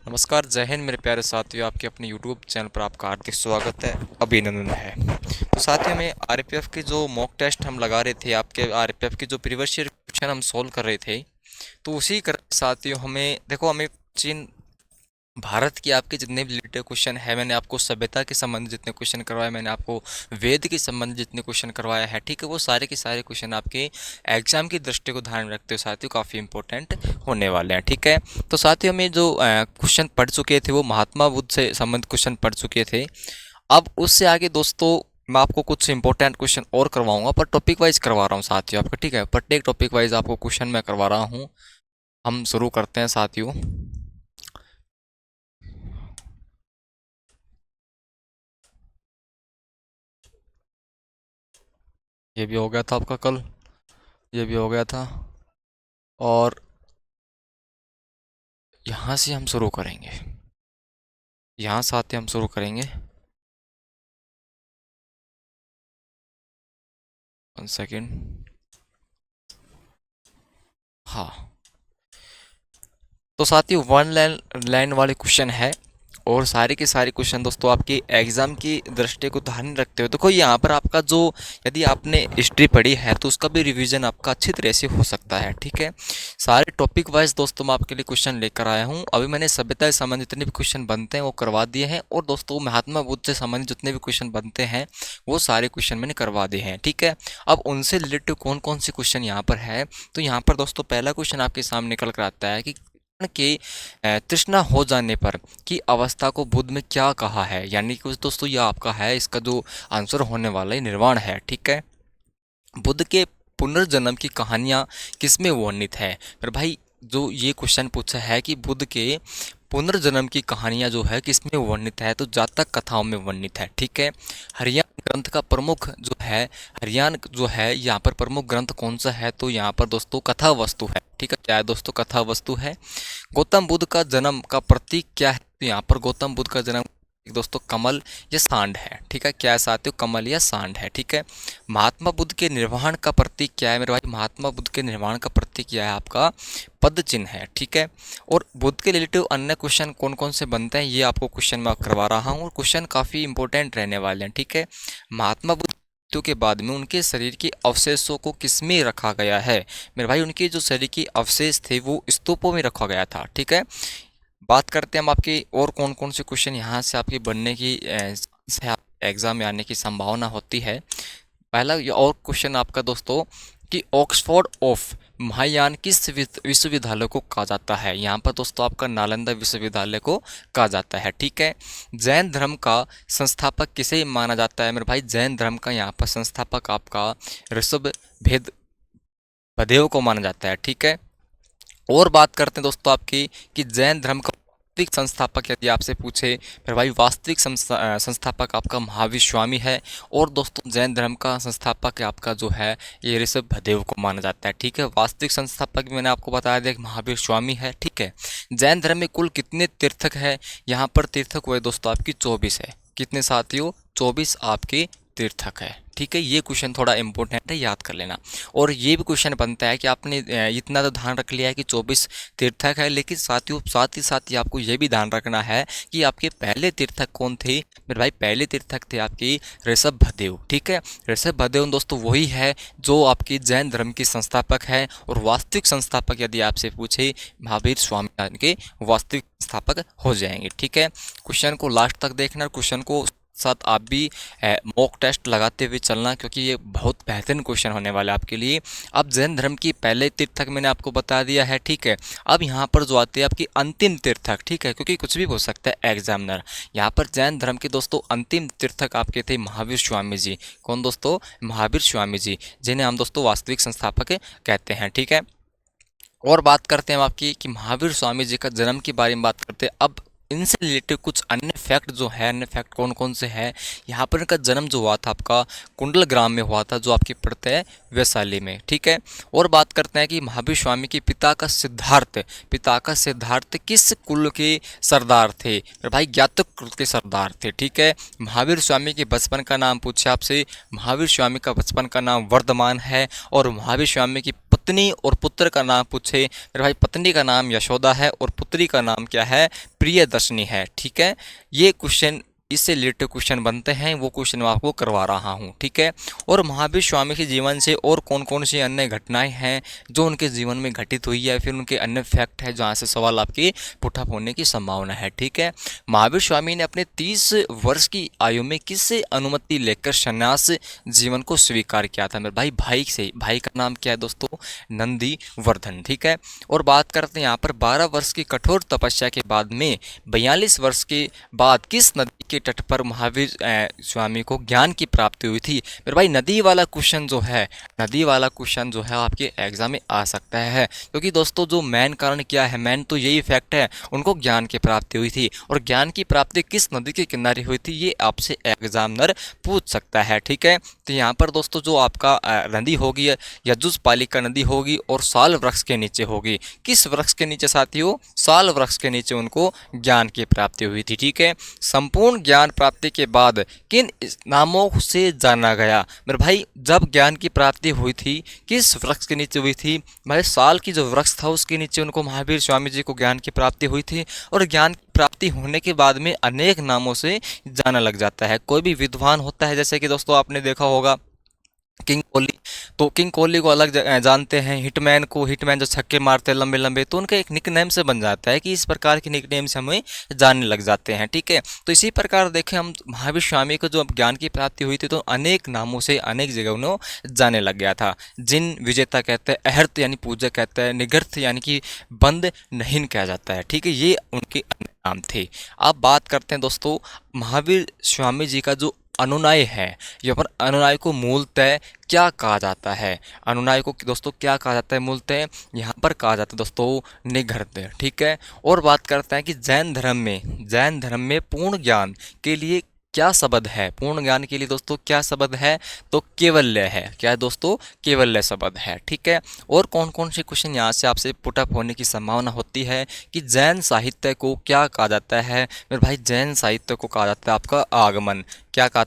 नमस्कार, जय हिंद मेरे प्यारे साथियों। आपके अपने यूट्यूब चैनल पर आपका हार्दिक स्वागत है, अभिनंदन है। तो साथियों में आरपीएफ के जो मॉक टेस्ट हम लगा रहे थे, आपके आरपीएफ के जो प्रीवियस ईयर क्वेश्चन हम सॉल्व कर रहे थे, तो उसी कर साथियों हमें देखो, हमें चीन भारत की आपके जितने भी रिलेटेड क्वेश्चन है, मैंने आपको सभ्यता के संबंध जितने क्वेश्चन करवाए, मैंने आपको वेद के संबंध जितने क्वेश्चन करवाया है, ठीक है, वो सारे के सारे क्वेश्चन आपके एग्जाम की दृष्टि को ध्यान में रखते हुए साथियों काफ़ी इंपॉर्टेंट होने वाले हैं। ठीक है, तो साथियों में जो क्वेश्चन पढ़ चुके थे वो महात्मा बुद्ध से संबंधित क्वेश्चन पढ़ चुके थे। अब उससे आगे दोस्तों मैं आपको कुछ इंपॉर्टेंट क्वेश्चन और करवाऊंगा, पर टॉपिक वाइज करवा रहा हूँ साथियों आपका। ठीक है, प्रत्येक टॉपिक वाइज आपको क्वेश्चन मैं करवा रहा हूँ। हम शुरू करते हैं साथियों। ये भी हो गया था आपका कल, ये भी हो गया था, और यहाँ से हम शुरू करेंगे, यहाँ से आते हम शुरू करेंगे। 1 सेकेंड। हाँ, तो साथियों वन लाइन लाइन वाले क्वेश्चन है, और सारे के सारे क्वेश्चन दोस्तों आपके एग्जाम की दृष्टि को ध्यान रखते हुए देखो, यहाँ पर आपका जो यदि आपने हिस्ट्री पढ़ी है तो उसका भी रिवीजन आपका अच्छी तरह से हो सकता है। ठीक है, सारे टॉपिक वाइज दोस्तों मैं आपके लिए क्वेश्चन लेकर आया हूँ। अभी मैंने सभ्यता से संबंधित जितने भी क्वेश्चन बनते हैं वो करवा दिए हैं, और दोस्तों महात्मा बुद्ध से संबंधित जितने भी क्वेश्चन बनते हैं वो सारे क्वेश्चन मैंने करवा दिए हैं। ठीक है, अब उनसे रिलेटेड कौन कौन से क्वेश्चन यहाँ पर है, तो यहाँ पर दोस्तों पहला क्वेश्चन आपके सामने निकल कर आता है कि के तृष्णा हो जाने पर की अवस्था को बुद्ध में क्या कहा है। यानी कि दोस्तों यह आपका है, इसका जो आंसर होने वाला है निर्वाण है। ठीक है, बुद्ध के पुनर्जन्म की कहानियाँ किसमें वर्णित है। पर भाई जो ये क्वेश्चन पूछा है कि बुद्ध के पुनर्जन्म की कहानियाँ जो है किसमें वर्णित है, तो जातक कथाओं में वर्णित है। ठीक है, हरियाणा ग्रंथ का प्रमुख जो है, हरियाणा जो है यहाँ पर प्रमुख ग्रंथ कौन सा है, तो यहाँ पर दोस्तों कथा वस्तु है। ठीक है, क्या है दोस्तों, कथा वस्तु है। गौतम बुद्ध का जन्म का प्रतीक क्या है, तो यहाँ पर गौतम बुद्ध का जन्म दोस्तों कमल या सांड है। ठीक है, क्या साथियों, कमल या सांड है। ठीक है, महात्मा बुद्ध के निर्वाण का प्रतीक क्या है मेरे भाई, महात्मा बुद्ध के निर्वाण का प्रतीक क्या है आपका, पद चिन्ह है। ठीक है, और बुद्ध के रिलेटिव अन्य क्वेश्चन कौन कौन से बनते हैं ये आपको क्वेश्चन मैं करवा रहा हूँ, और क्वेश्चन काफ़ी इंपॉर्टेंट रहने वाले हैं। ठीक है, महात्मा बुद्ध मृत्यु के बाद में उनके शरीर के अवशेषों को किस में रखा गया है मेरे भाई, उनके जो शरीर के अवशेष थे वो स्तूपों में रखा गया था। ठीक है, बात करते हैं हम आपके और कौन कौन से क्वेश्चन यहाँ से आपके बनने की से आप एग्जाम में आने की संभावना होती है। पहला ये और क्वेश्चन आपका दोस्तों कि ऑक्सफोर्ड ऑफ महायान किस विश्वविद्यालय को कहा जाता है। यहाँ पर दोस्तों आपका नालंदा विश्वविद्यालय को कहा जाता है। ठीक है, जैन धर्म का संस्थापक किसे माना जाता है मेरे भाई, जैन धर्म का यहाँ पर संस्थापक आपका ऋषभ भेद बदेव को माना जाता है। ठीक है, और बात करते हैं दोस्तों आपकी कि जैन धर्म का वास्तविक संस्थापक यदि आपसे पूछे फिर भाई, वास्तविक संस्थापक आपका महावीर स्वामी है, और दोस्तों जैन धर्म का संस्थापक आपका जो है ये ऋषभ भदेव को माना जाता है। ठीक है, वास्तविक संस्थापक मैंने आपको बताया दिया कि महावीर स्वामी है। ठीक है, जैन धर्म में कुल कितने तीर्थक है, यहाँ पर तीर्थक हुए दोस्तों आपकी 24 है। कितने साथियों, 24 आपके तीर्थक है। ठीक है, ये क्वेश्चन थोड़ा इंपॉर्टेंट है, याद कर लेना। और ये भी क्वेश्चन बनता है कि आपने इतना तो ध्यान रख लिया है कि 24 तीर्थक है, लेकिन साथियों साथ ही साथ ही आपको ये भी ध्यान रखना है कि आपके पहले तीर्थक कौन थे मेरे भाई, पहले तीर्थक थे आपके ऋषभ भदेव। ठीक है, ऋषभ भदेव दोस्तों वही है जो आपकी जैन धर्म की संस्थापक है, और वास्तविक संस्थापक यदि आपसे पूछे महावीर स्वामी के वास्तविक संस्थापक हो जाएंगे। ठीक है, क्वेश्चन को लास्ट तक देखना, क्वेश्चन को साथ आप भी मॉक टेस्ट लगाते हुए चलना, क्योंकि ये बहुत बेहतरीन क्वेश्चन होने वाला है आपके लिए। अब जैन धर्म की पहले तीर्थक मैंने आपको बता दिया है। ठीक है, अब यहाँ पर जो आते हैं आपकी अंतिम तीर्थक। ठीक है, क्योंकि कुछ भी हो सकता है एग्जामिनर, यहाँ पर जैन धर्म के दोस्तों अंतिम तीर्थक आपके थे महावीर स्वामी जी। कौन दोस्तों, महावीर स्वामी जी, जिन्हें हम दोस्तों वास्तविक संस्थापक कहते हैं। ठीक है, और बात करते हैं हम आपकी कि महावीर स्वामी जी का जन्म के बारे में बात करते हैं। अब इनसे रिलेटेड कुछ अन्य फैक्ट जो है, अन्य फैक्ट कौन कौन से हैं, यहाँ पर इनका जन्म जो हुआ था आपका कुंडल ग्राम में हुआ था, जो आपकी पड़ता है वैशाली में। ठीक है, और बात करते हैं कि महावीर स्वामी के पिता का सिद्धार्थ किस कुल के सरदार थे भाई, ज्ञातक कुल के सरदार थे। ठीक है, महावीर स्वामी के बचपन का नाम पूछे आपसे, महावीर स्वामी का बचपन का नाम वर्धमान है, और महावीर स्वामी की पत्नी और पुत्र का नाम पूछे, मेरे भाई पत्नी का नाम यशोदा है और पुत्री का नाम क्या है, प्रियदर्शनी है। ठीक है, ये क्वेश्चन इससे रिलेटेड क्वेश्चन बनते हैं, वो क्वेश्चन मैं आपको करवा रहा हूँ। ठीक है, और महावीर स्वामी के जीवन से और कौन कौन सी अन्य घटनाएं हैं जो उनके जीवन में घटित हुई है, फिर उनके अन्य फैक्ट है जहाँ से सवाल आपके पुटअप होने की संभावना है। ठीक है, महावीर स्वामी ने अपने 30 वर्ष की आयु में किससे अनुमति लेकर संन्यास जीवन को स्वीकार किया था, मेरे भाई से। भाई का नाम क्या है दोस्तों, नंदी वर्धन। ठीक है, और बात करते हैं यहाँ पर 12 वर्ष की कठोर तपस्या के बाद में 42 वर्ष के बाद किस नदी के तट पर महावीर स्वामी को ज्ञान की प्राप्ति हुई थी। मेरे भाई नदी वाला क्वेश्चन जो है, नदी वाला क्वेश्चन जो है आपके एग्जाम में आ सकता है, क्योंकि दोस्तों जो मेन कारण क्या है, मेन तो यही फैक्ट है, उनको ज्ञान की प्राप्ति हुई थी। और ज्ञान की प्राप्ति किस नदी के किनारे हुई थी, ये आपसे एग्जामिनर पूछ सकता है। ठीक है, तो यहाँ पर दोस्तों जो आपका नदी होगी यजुस्पालिका नदी होगी और साल वृक्ष के नीचे होगी। किस वृक्ष के नीचे साथियों, साल वृक्ष के नीचे उनको ज्ञान की प्राप्ति हुई थी। ठीक है, संपूर्ण ज्ञान प्राप्ति के बाद किन नामों से जाना गया, मेरे भाई जब ज्ञान की प्राप्ति हुई थी किस वृक्ष के नीचे हुई थी, भाई साल की जो वृक्ष था उसके नीचे उनको महावीर स्वामी जी को ज्ञान की प्राप्ति हुई थी। और ज्ञान की प्राप्ति होने के बाद में अनेक नामों से जाना लग जाता है। कोई भी विद्वान होता है, जैसे कि दोस्तों आपने देखा होगा किंग कोहली, तो किंग कोहली को अलग जानते हैं, हिटमैन को, हिटमैन जो छक्के मारते हैं लंबे लंबे, तो उनका एक निकनेम से बन जाता है कि इस प्रकार के निकनेम से हमें जानने लग जाते हैं। ठीक है, तो इसी प्रकार देखें हम महावीर स्वामी को जो ज्ञान की प्राप्ति हुई थी तो अनेक नामों से अनेक जगह उन्हें जाने लग गया था। जिन विजेता कहते हैं, अहर्त यानी पूजा कहता है, निगर्थ यानी कि बंद नहीं कहा जाता है। ठीक है, ये उनके नाम थे। अब बात करते हैं दोस्तों महावीर स्वामी जी का जो अनुनाय है, यहाँ पर अनुनाय को मूलतः क्या कहा जाता है, अनुनाय को दोस्तों क्या कहा जाता है मूलतः, यहाँ पर कहा जाता है दोस्तों निगर्त। ठीक है, और बात करते हैं कि जैन धर्म में पूर्ण ज्ञान के लिए क्या शब्द है, पूर्ण ज्ञान के लिए दोस्तों क्या शब्द है, तो केवल्य है। क्या है दोस्तों, केवल्य शब्द है। ठीक है, और कौन कौन से क्वेश्चन यहाँ से आपसे पुटअप होने की संभावना होती है कि जैन साहित्य को क्या कहा जाता है, मेरे भाई जैन साहित्य को कहा जाता है आपका आगमन। क्या कहा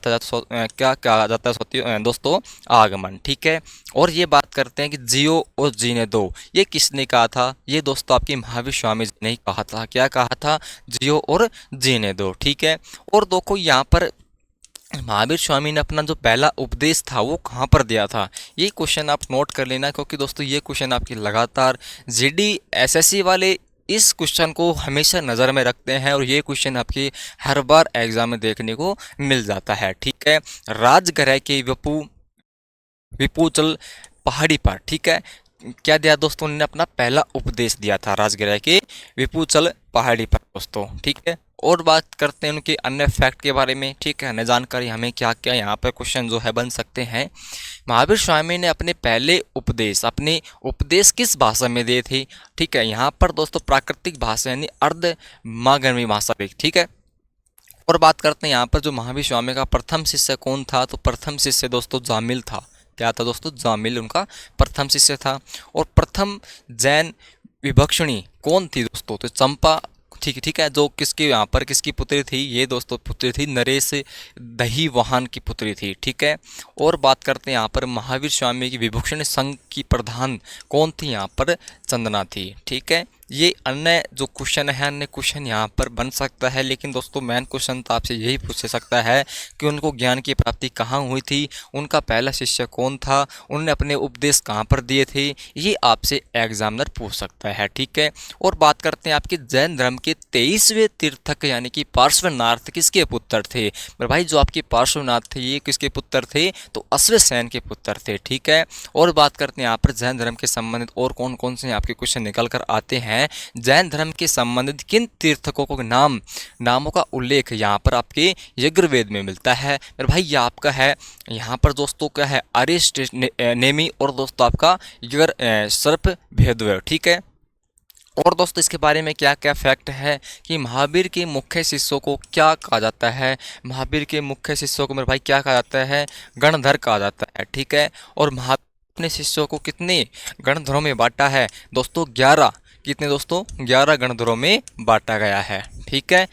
जाता है दोस्तों, आगमन। ठीक है, और ये बात करते हैं कि जियो और जीने दो, ये किसने कहा था, ये दोस्तों आपकी महावीर स्वामी जी ने ही कहा था। क्या कहा था, जियो और जीने दो। ठीक है, और देखो यहाँ पर महावीर स्वामी ने अपना जो पहला उपदेश था वो कहाँ पर दिया था, ये क्वेश्चन आप नोट कर लेना, क्योंकि दोस्तों ये क्वेश्चन आपकी लगातार जीडी एसएससी वाले इस क्वेश्चन को हमेशा नज़र में रखते हैं और ये क्वेश्चन आपकी हर बार एग्जाम में देखने को मिल जाता है। ठीक है, राजगृह के विपुचल पहाड़ी पर, ठीक है, क्या दिया दोस्तों, उन्होंने अपना पहला उपदेश दिया था राजगृह के विपुचल पहाड़ी पर दोस्तों। ठीक है, और बात करते हैं उनके अन्य फैक्ट के बारे में। ठीक है, अन्य जानकारी हमें क्या क्या यहाँ पर क्वेश्चन जो है बन सकते हैं। महावीर स्वामी ने अपने उपदेश किस भाषा में दिए थे। ठीक है, यहाँ पर दोस्तों प्राकृतिक भाषा यानी अर्ध मागर्मी भाषा भी। ठीक है, और बात करते हैं यहाँ पर जो महावीर स्वामी का प्रथम शिष्य कौन था, तो प्रथम शिष्य दोस्तों जामिल था। क्या था दोस्तों, जामिल उनका प्रथम शिष्य था। और प्रथम जैन विभक्षणी कौन थी दोस्तों, तो चंपा। ठीक है, जो किसकी यहाँ पर किसकी पुत्री थी, ये दोस्तों पुत्री थी नरेश दही वाहन की पुत्री थी। ठीक है, और बात करते हैं यहाँ पर महावीर स्वामी की विभूषण संघ की प्रधान कौन थी, यहाँ पर चंदना थी। ठीक है, ये अन्य जो क्वेश्चन है, अन्य क्वेश्चन यहाँ पर बन सकता है, लेकिन दोस्तों मेन क्वेश्चन तो आपसे यही पूछ सकता है कि उनको ज्ञान की प्राप्ति कहाँ हुई थी, उनका पहला शिष्य कौन था, उन्होंने अपने उपदेश कहाँ पर दिए थे, ये आपसे एग्जामिनर पूछ सकता है। ठीक है, और बात करते हैं आपके जैन धर्म के 23वें तीर्थक यानी कि पार्श्वनाथ किसके पुत्र थे। मेरे भाई जो आपके पार्श्वनाथ थे ये किसके पुत्र थे, तो अश्वसेन के पुत्र थे। ठीक है, और बात करते हैं यहाँ पर जैन धर्म के संबंधित और कौन कौन से आपके क्वेश्चन निकल कर आते हैं। जैन धर्म के संबंधित किन तीर्थकों को नामों का उल्लेख यहाँ पर आपके यजुर्वेद में मिलता है। मेरे भाई ये आपका है यहाँ पर दोस्तों क्या है, अरिष्टनेमी और दोस्तों आपका सर्प भेदव। ठीक है, और दोस्तों इसके बारे में क्या क्या फैक्ट है कि महावीर के मुख्य शिष्यों को क्या कहा जाता है, महावीर के मुख्य शिष्यों को मेरे भाई क्या कहा जाता है, गणधर कहा जाता है। ठीक है, और महावीर अपने शिष्यों को कितने गणधरों में बांटा है दोस्तों, 11। कितने दोस्तों, 11 गणधरों में बांटा गया है। ठीक है,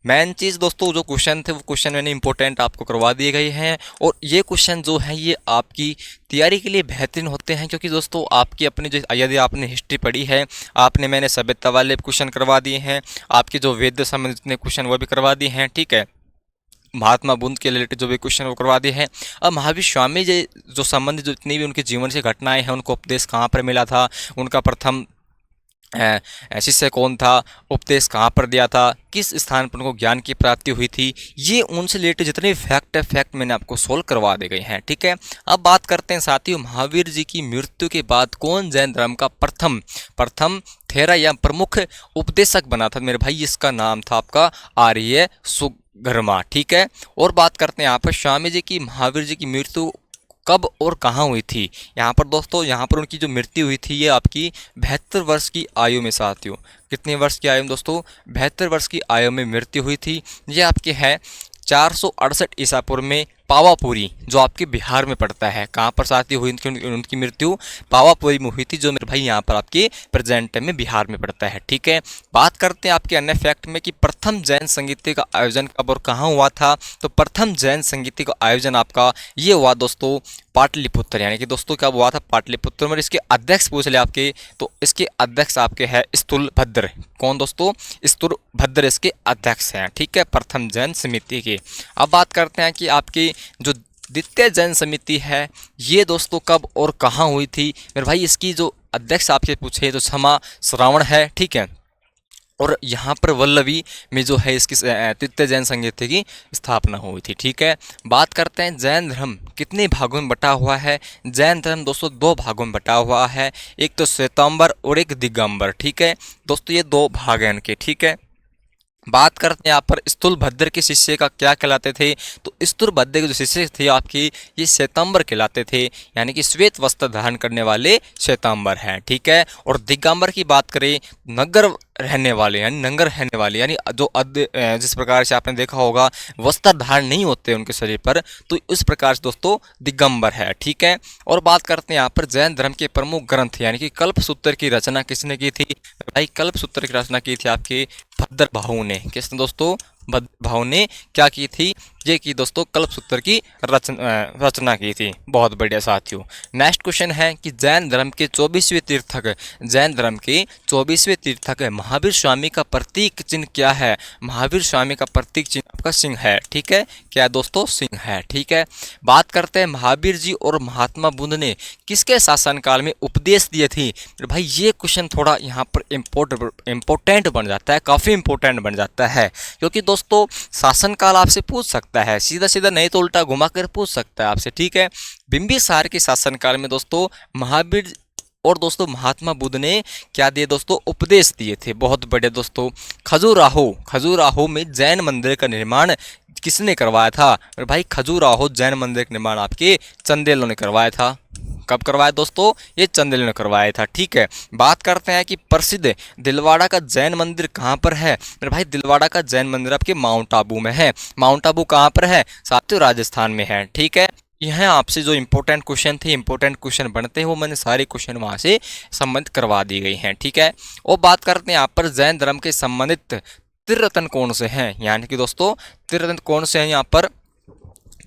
मेन चीज़ दोस्तों जो क्वेश्चन थे वो क्वेश्चन मैंने इंपॉर्टेंट आपको करवा दिए गए हैं, और ये क्वेश्चन जो है ये आपकी तैयारी के लिए बेहतरीन होते हैं, क्योंकि दोस्तों आपकी अपनी जो यदि आपने हिस्ट्री पढ़ी है, आपने मैंने सभ्यता वाले क्वेश्चन करवा दिए हैं, आपके जो वेद संबंधित जितने क्वेश्चन वो भी करवा दिए हैं, ठीक है। महात्मा बुद्ध के रिलेटेड जो भी क्वेश्चन वो करवा दिए हैं। अब महावीर स्वामी जी जो संबंधित जो जितनी भी उनके जीवन से घटनाएं हैं, उनको उपदेश कहाँ पर मिला था, उनका प्रथम शिष्य कौन था, उपदेश कहाँ पर दिया था, किस स्थान पर उनको ज्ञान की प्राप्ति हुई थी, ये उनसे रिलेटेड जितने फैक्ट मैंने आपको सोल्व करवा दे गए हैं, ठीक है। अब बात करते हैं साथियों, महावीर जी की मृत्यु के बाद कौन जैन धर्म का प्रथम थेरा या प्रमुख उपदेशक बना था मेरे भाई, इसका नाम था आपका आर्य सुघर्मा, ठीक है। और बात करते हैं यहाँ पर स्वामी जी की, महावीर जी की मृत्यु कब और कहाँ हुई थी। यहाँ पर दोस्तों, यहाँ पर उनकी जो मृत्यु हुई थी ये आपकी 72 वर्ष की आयु में साथियों। कितने वर्ष की आयु में दोस्तों? 72 वर्ष की आयु में मृत्यु हुई थी। ये आपके है 468 ईसा पूर्व में पावापुरी, जो आपके बिहार में पड़ता है। कहाँ पर साथी हुई उनकी मृत्यु? पावापुरी में हुई थी, जो मेरे भाई यहाँ पर आपके प्रेजेंट टाइम में बिहार में पड़ता है, ठीक है। बात करते हैं आपके अन्य फैक्ट में कि प्रथम जैन संगीत का आयोजन कब और कहाँ हुआ था। तो प्रथम जैन संगीत का आयोजन आपका ये हुआ दोस्तों पाटलिपुत्र, यानी कि दोस्तों कब हुआ था? पाटलिपुत्र में। इसके अध्यक्ष पूछ ले आपके, तो इसके अध्यक्ष आपके है स्थूलभद्र। कौन दोस्तों? स्थूलभद्र इसके अध्यक्ष हैं, ठीक है, प्रथम जैन समिति के। अब बात करते हैं कि आपकी जो द्वितीय जैन समिति है ये दोस्तों कब और कहाँ हुई थी मेरे भाई। इसकी जो अध्यक्ष आपसे पूछे तो क्षमा श्रावण है, ठीक है। और यहाँ पर वल्लभी में जो है इसकी तृतीय जैन संगीति की स्थापना हुई थी, ठीक है। बात करते हैं जैन धर्म कितने भागों में बटा हुआ है। जैन धर्म दोस्तों 2 भागों में बटा हुआ है, एक तो श्वेतांबर और एक दिगंबर, ठीक है दोस्तों, ये 2 भाग हैं इनके, ठीक है। बात करते हैं यहाँ पर स्थूलभद्र के शिष्य का क्या कहलाते थे। तो स्थूलभद्र के जो शिष्य थे आपकी ये श्वेतांबर कहलाते थे, यानी कि श्वेत वस्त्र धारण करने वाले श्वेतांबर हैं, ठीक है। और दिगंबर की बात करें, नगर रहने वाले यानी नंगर रहने वाले, यानी जो जिस प्रकार से आपने देखा होगा वस्त्र धारण नहीं होते उनके शरीर पर, तो उस प्रकार से दोस्तों दिगंबर है, ठीक है। और बात करते हैं यहाँ पर जैन धर्म के प्रमुख ग्रंथ यानी कि कल्पसूत्र की रचना किसने की थी भाई? कल्पसूत्र की रचना की थी आपके भद्रभाहु ने। किसने दोस्तों? भद्रभाहु ने क्या की थी? ये की दोस्तों कल्पसूत्र की रचना की थी। बहुत बढ़िया साथियों। नेक्स्ट क्वेश्चन है कि जैन धर्म के 24वें तीर्थक, जैन धर्म के 24वें तीर्थक महावीर स्वामी का प्रतीक चिन्ह क्या है? महावीर स्वामी का प्रतीक चिन्ह आपका सिंह है, ठीक है। क्या दोस्तों? सिंह है, ठीक है। बात करते हैं महावीर जी और महात्मा बुद्ध ने किसके शासनकाल में उपदेश दिए थे भाई? ये क्वेश्चन थोड़ा यहाँ पर इम्पोर्टेंट बन जाता है, काफ़ी इंपॉर्टेंट बन जाता है, क्योंकि दोस्तों शासनकाल आपसे पूछ सकता है, सीधा सीधा नहीं तो उल्टा घुमा कर पूछ सकता है आपसे, ठीक है। बिंबिसार के शासनकाल में दोस्तों महावीर और दोस्तों महात्मा बुद्ध ने क्या दिए दोस्तों? उपदेश दिए थे। बहुत बढ़िया दोस्तों। खजुराहो में जैन मंदिर का निर्माण किसने करवाया था भाई? खजुराहो जैन मंदिर का निर्माण आपके चंदेलों ने करवाया था। कब करवाया दोस्तों? ये चंदेलों ने करवाया था, ठीक है। बात करते हैं कि प्रसिद्ध दिलवाड़ा का जैन मंदिर कहाँ पर है मेरे भाई? दिलवाड़ा का जैन मंदिर आपके माउंट आबू में है। माउंट आबू कहाँ पर है साथियों? राजस्थान में है, ठीक है। यह आपसे जो इंपॉर्टेंट क्वेश्चन थे, इंपॉर्टेंट क्वेश्चन बनते हैं, वो मैंने सारे क्वेश्चन वहाँ से संबंधित करवा दी गई हैं, ठीक है। और बात करते हैं यहाँ पर जैन धर्म के संबंधित त्रिरत्न कौन से हैं, यानी कि दोस्तों त्रिरत्न कौन से हैं यहाँ पर?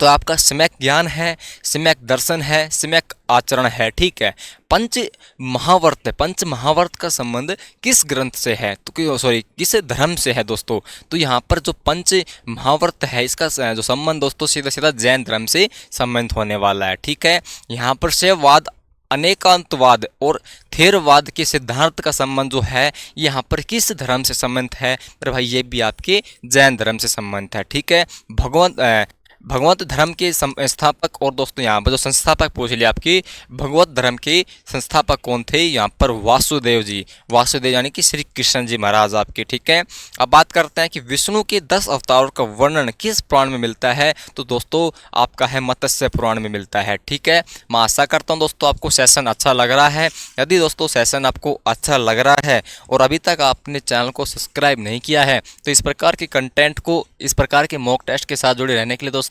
तो आपका सम्यक ज्ञान है, सम्यक दर्शन है, सम्यक आचरण है, ठीक है। पंच महावर्त का संबंध किस ग्रंथ से है? तो सॉरी किस धर्म से है दोस्तों? तो यहाँ पर जो पंच महावर्त है इसका जो संबंध दोस्तों सीधा सीधा जैन धर्म से संबंध होने वाला है, ठीक है। यहाँ पर शैववाद, अनेकांतवाद और थेरवाद के सिद्धांत का संबंध जो है यहाँ पर किस धर्म से संबंध है मेरे भाई? ये भी आपके जैन धर्म से संबंध है, ठीक है। भगवत धर्म के संस्थापक और दोस्तों यहाँ पर जो संस्थापक पूछ लिया आपके भगवत धर्म के संस्थापक कौन थे? यहाँ पर वासुदेव जी, वासुदेव यानी कि श्री कृष्ण जी महाराज आपके, ठीक है। अब बात करते हैं कि विष्णु के 10 अवतारों का वर्णन किस पुराण में मिलता है? तो दोस्तों आपका है मत्स्य पुराण में मिलता है, ठीक है। मैं आशा करता हूँ दोस्तों आपको सेशन अच्छा लग रहा है। यदि दोस्तों सेशन आपको अच्छा लग रहा है और अभी तक आपने चैनल को सब्सक्राइब नहीं किया है तो इस प्रकार के कंटेंट को, इस प्रकार के मॉक टेस्ट के साथ जुड़े रहने के लिए दोस्तों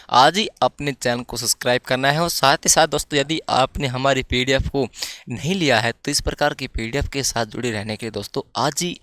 आज ही अपने चैनल को सब्सक्राइब करना है। और साथ ही साथ दोस्तों यदि आपने हमारी पीडीएफ को नहीं लिया है तो इस प्रकार की पीडीएफ के साथ जुड़े रहने के लिए दोस्तों आज ही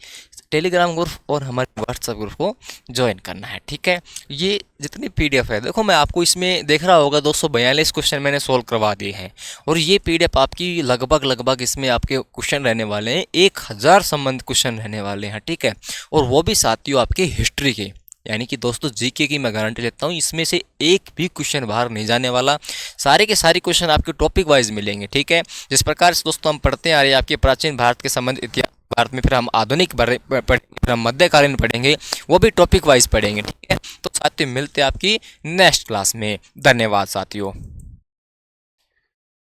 टेलीग्राम ग्रुप और हमारे व्हाट्सएप ग्रुप को ज्वाइन करना है। ठीक है, ये जितनी पीडीएफ है, देखो मैं आपको इसमें देख रहा होगा 242 क्वेश्चन मैंने सोल्व करवा दिए हैं, और ये पीडीएफ आपकी लगभग इसमें आपके क्वेश्चन रहने वाले हैं 1000 संबंध क्वेश्चन रहने वाले हैं। ठीक है, और वो भी साथियों आपके हिस्ट्री के, यानी कि दोस्तों जीके की मैं गारंटी लेता हूँ, इसमें से एक भी क्वेश्चन बाहर नहीं जाने वाला। सारे के सारे क्वेश्चन आपके टॉपिक वाइज मिलेंगे। ठीक है, जिस प्रकार से दोस्तों हम पढ़ते आ रहे हैं आपके प्राचीन भारत के संबंध इतिहास, भारत में फिर हम आधुनिक पढ़ेंगे, फिर हम मध्यकालीन पढ़ेंगे, वो भी टॉपिक वाइज पढ़ेंगे। ठीक है, तो साथियों मिलते हैं आपकी नेक्स्ट क्लास में। धन्यवाद साथियों।